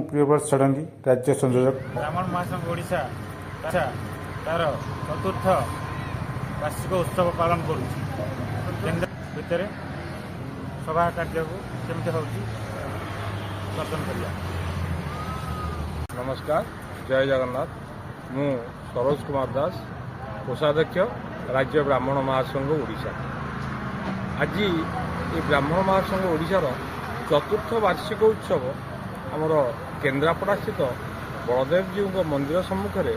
प्रियव्रत षडंगी राज्य संयोजक। ब्राह्मण महासंघ ओडिशा तार चतुर्थ वार्षिक उत्सव पालन करुच्ची केन्द्र भितर सभा कार्य को केमती होची प्रदर्शन करिया। नमस्कार, जय जगन्नाथ। मु सरोज कुमार दास, कोषाध्यक्ष राज्य ब्राह्मण महासंघ ओडिशा। आज ये ब्राह्मण महासंघ ओडिशार चतुर्थ वार्षिक उत्सव आमर केन्द्रापड़ा स्थित बलदेव जी मंदिर सम्मुखें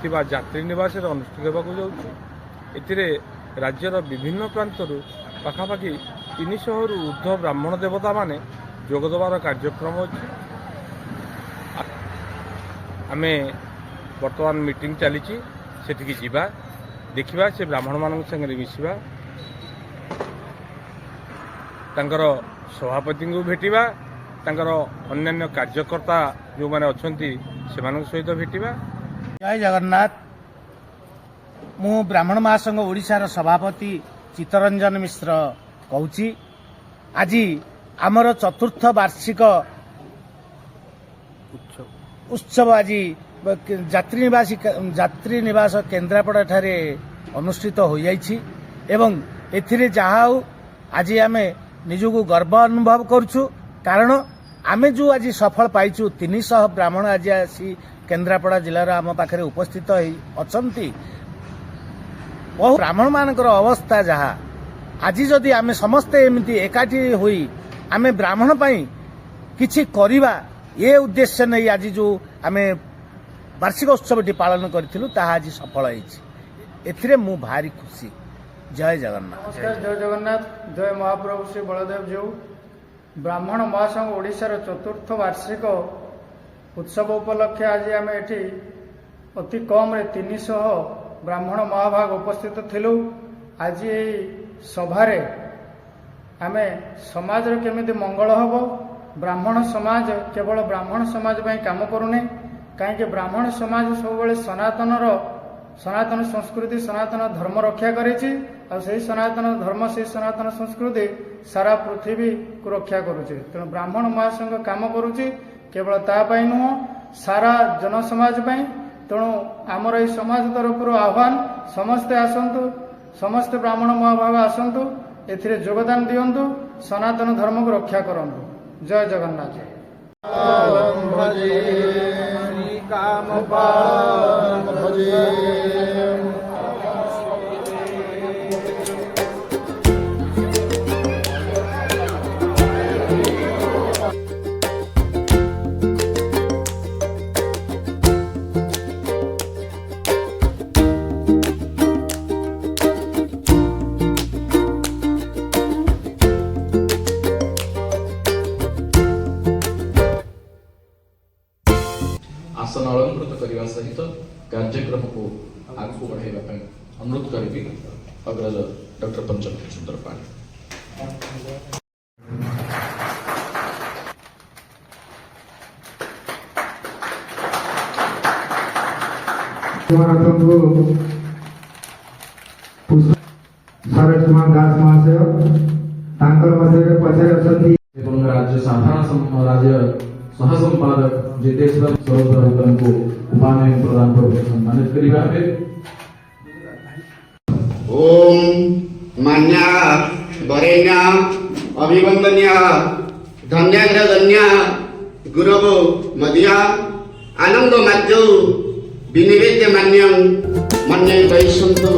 थिबा यात्री निवास अनुष्ठित होगा जाऊँगी। राज्यर विभिन्न प्रांतर पाखापाखि 300 रु ऊर्ध्व ब्राह्मण देवता माने जोगदेवार कार्यक्रम अच्छे। आमे वर्तमान मीटिंग चली सेठिकी जीवा देखिबा से ब्राह्मण मान संगे मिसिबा तांकर सभापति को भेटिबा तांकर अन्यान्य कार्यकर्ता जो माने अछंती सेमान सहित भेटिबा। जय जगन्नाथ। मु ब्राह्मण महासंघ ओडिशार सभापति चित्तरंजन मिश्र कहूची। आज आमर चतुर्थ वार्षिक उत्सव आज यात्री निवास केन्द्रापड़ा ठारे अनुष्ठित हो जाइछि एवं एथिरे जहा आज आमे निजको गर्व अनुभव करुछु कारण आमे जो आज सफल पाइछु 300 ब्राह्मण आज आसी केन्द्रापड़ा जिलार आम पाखे उपस्थित अछंती। बहु ब्राह्मण मानकर अवस्था जहा आज जदि आमे समस्ते एमती एकाठी होई आमे ब्राह्मण पाई किछि करिबा ये उद्देश्य नहीं आज जो आमे वार्षिक उत्सवटी पालन करूँ ताहा आज सफल एथिरे मु भारी खुशी। जय जगन्नाथ। नमस्कार, जय जगन्नाथ, जय महाप्रभु श्री बलदेव जी। ब्राह्मण महासंघ ओडिशार चतुर्थ वार्षिक उत्सव उपलक्षे आज आम एठी अति कम 300 ब्राह्मण महाभाग उपस्थित थिलु। आज यही सभारे आमे समाज केमिति मंगल हब, ब्राह्मण समाज केवल ब्राह्मण समाज ପାଇଁ काम करूने कहीं ब्राह्मण समाज सब सनातन संस्कृति सनातन धर्म रक्षा करेछि और सही सनातन धर्म से सनातन संस्कृति सारा पृथ्वी को रक्षा करुचे। तेणु ब्राह्मण महासंघ काम करुचे केवल तापाई नुह सारा जनसमाज पाई। तेणु आमर ये समाज तरफ आह्वान समस्ते आसतु, समस्ते ब्राह्मण महाभाग आसतु, एथिरे योगदान दियंतु, सनातन धर्म को रक्षा करंतु। जय जगन्नाथ। आसन अलंकृत करने सहित कार्यक्रम को आगू बढ़ाई अनुरोध करी अग्रज डॉक्टर पंचम सुंदर पाणी। सरोज कुमार दास महाशय पछाड़े राज्य साधारण राज्य सहसंपादक जितेश्वर सरोज को उपाधि प्रदान कर सम्मानित करिबा। ओम मान्या वरेण्य अभिवंदनीय धन्याग्रगण्य गुरव मदिया आनंद माध्यौ विनिवेद्य मान्यं मन्ये वैसंतो।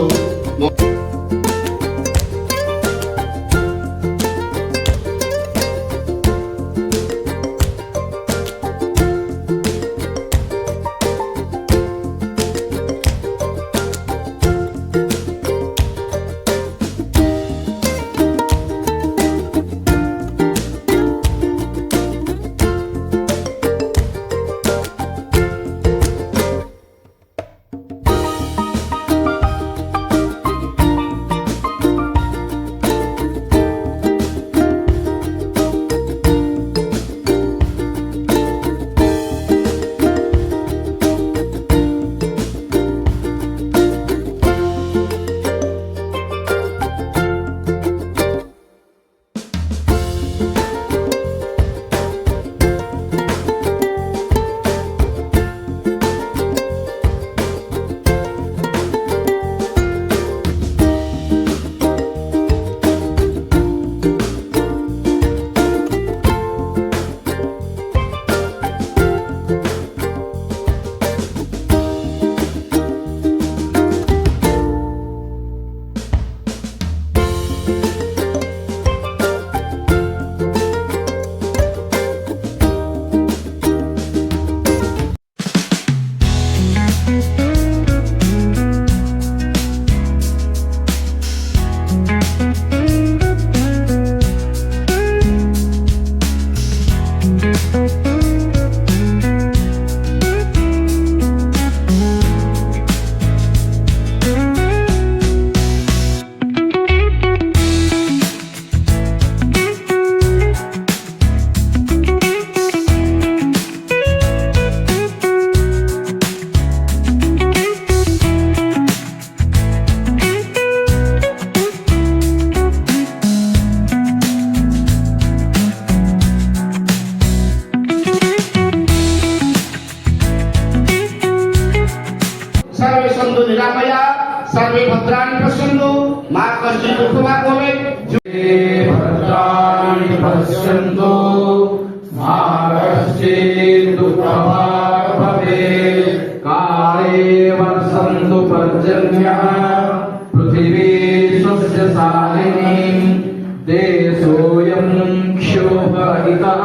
भद्राणि पश्यन्तु मा कश्चित् दुःखभाग् भवेत् काले वर्षन्तु पर्जन्यः पृथिवी सस्यशालिनी देशोऽयं क्षोभरहितः